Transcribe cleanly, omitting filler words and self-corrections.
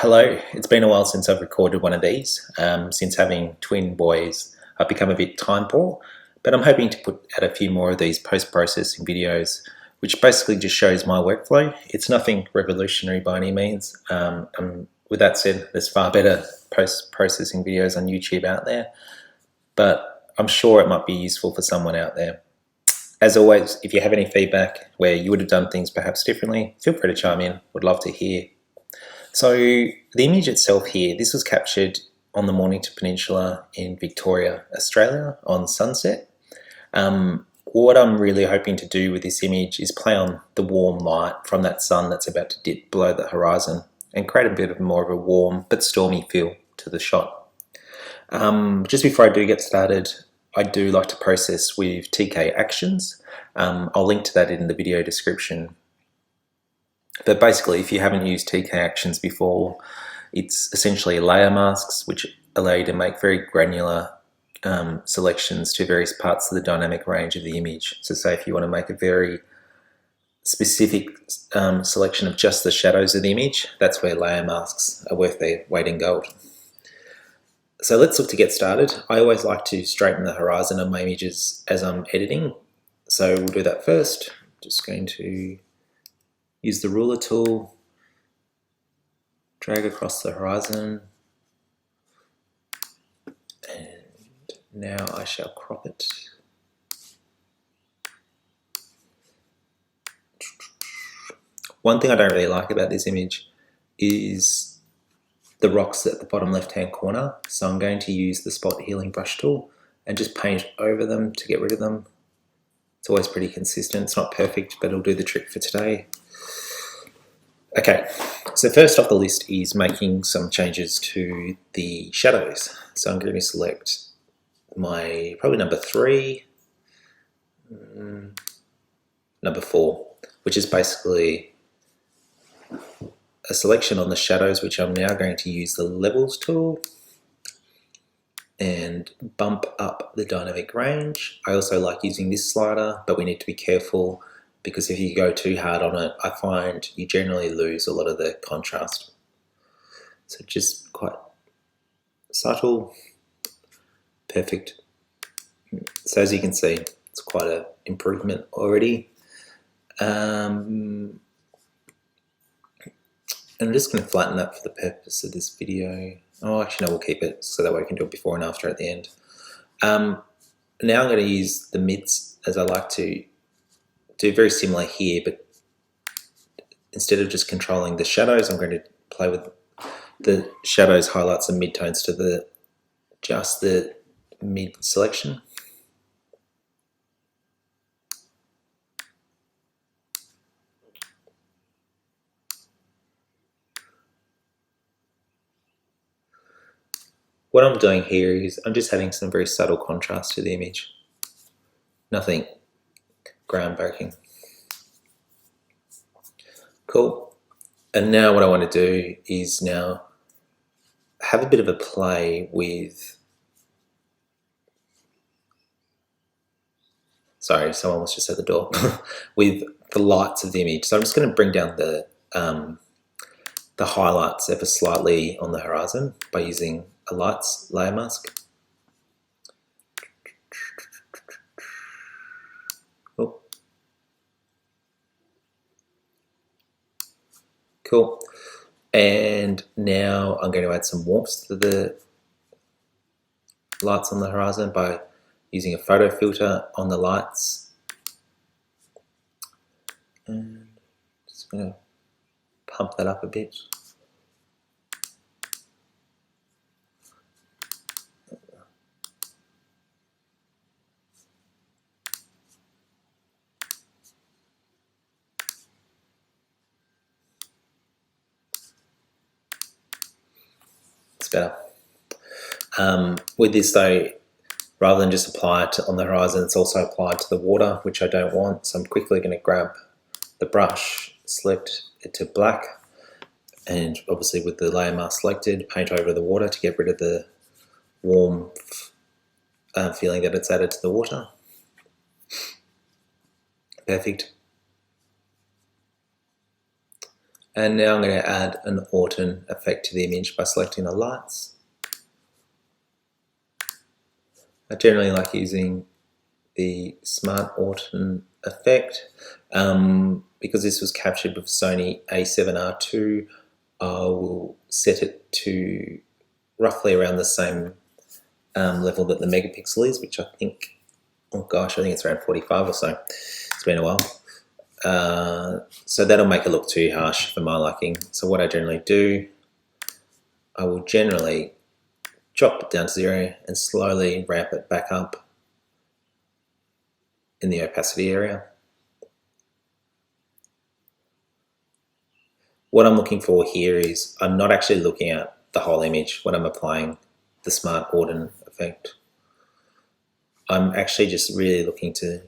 Hello, it's been a while since I've recorded one of these. Since having twin boys, I've become a bit time poor, but I'm hoping to put out a few more of these post-processing videos, which basically just shows my workflow. It's nothing revolutionary by any means. With that said, there's far better post-processing videos on YouTube out there, but I'm sure it might be useful for someone out there. As always, if you have any feedback where you would have done things perhaps differently, feel free to chime in. Would love to hear. So the image itself here, this was captured on the Mornington Peninsula in Victoria, Australia on sunset. What I'm really hoping to do with this image is play on the warm light from that sun that's about to dip below the horizon and create a bit of more of a warm but stormy feel to the shot. Just before I do get started, I do like to process with TK Actions. I'll link to that in the video description. But basically, if you haven't used TK Actions before, it's essentially layer masks which allow you to make very granular selections to various parts of the dynamic range of the image. So say if you want to make a very specific selection of just the shadows of the image, that's where layer masks are worth their weight in gold. So let's look to get started. I always like to straighten the horizon on my images as I'm editing. So we'll do that first. Just going to use the ruler tool, drag across the horizon, and now I shall crop it. One thing I don't really like about this image is the rocks at the bottom left-hand corner, so I'm going to use the spot healing brush tool and just paint over them to get rid of them. It's always pretty consistent. It's not perfect, but it'll do the trick for today. Okay, so first off the list is making some changes to the shadows. So I'm going to select my probably number 3, number 4, which is basically a selection on the shadows, which I'm now going to use the levels tool and bump up the dynamic range. I also like using this slider, but we need to be careful because if you go too hard on it, I find you generally lose a lot of the contrast. So just quite subtle, perfect. So as you can see, it's quite an improvement already. I'm just going to flatten that for the purpose of this video. Oh, actually no, we'll keep it so that way we can do it before and after at the end. Now I'm going to use the mids as I like to do, very similar here, but instead of just controlling the shadows, I'm going to play with the shadows, highlights and midtones to just the mid selection. What I'm doing here is I'm just adding some very subtle contrast to the image. Nothing groundbreaking. Cool. And now what I want to do is now have a bit of a play with, sorry, someone was just at the door, with the lights of the image. So I'm just going to bring down the highlights ever slightly on the horizon by using a lights layer mask. Oh. Cool. And now I'm going to add some warmth to the lights on the horizon by using a photo filter on the lights. And just going to pump that up a bit. It's better. With this though, rather than just apply it on the horizon, it's also applied to the water, which I don't want. So I'm quickly going to grab the brush, select it to black, and obviously with the layer mask selected, paint over the water to get rid of the warm feeling that it's added to the water. Perfect. And now I'm going to add an autumn effect to the image by selecting the lights. I generally like using the Smart Autumn effect. Because this was captured with Sony A7R II, I will set it to roughly around the same level that the megapixel is, which I think, oh gosh, I think it's around 45 or so. It's been a while. So that'll make it look too harsh for my liking. So what I generally do, I will generally drop it down to 0 and slowly ramp it back up in the opacity area. What I'm looking for here is I'm not actually looking at the whole image when I'm applying the Smart Autumn effect. I'm actually just really looking to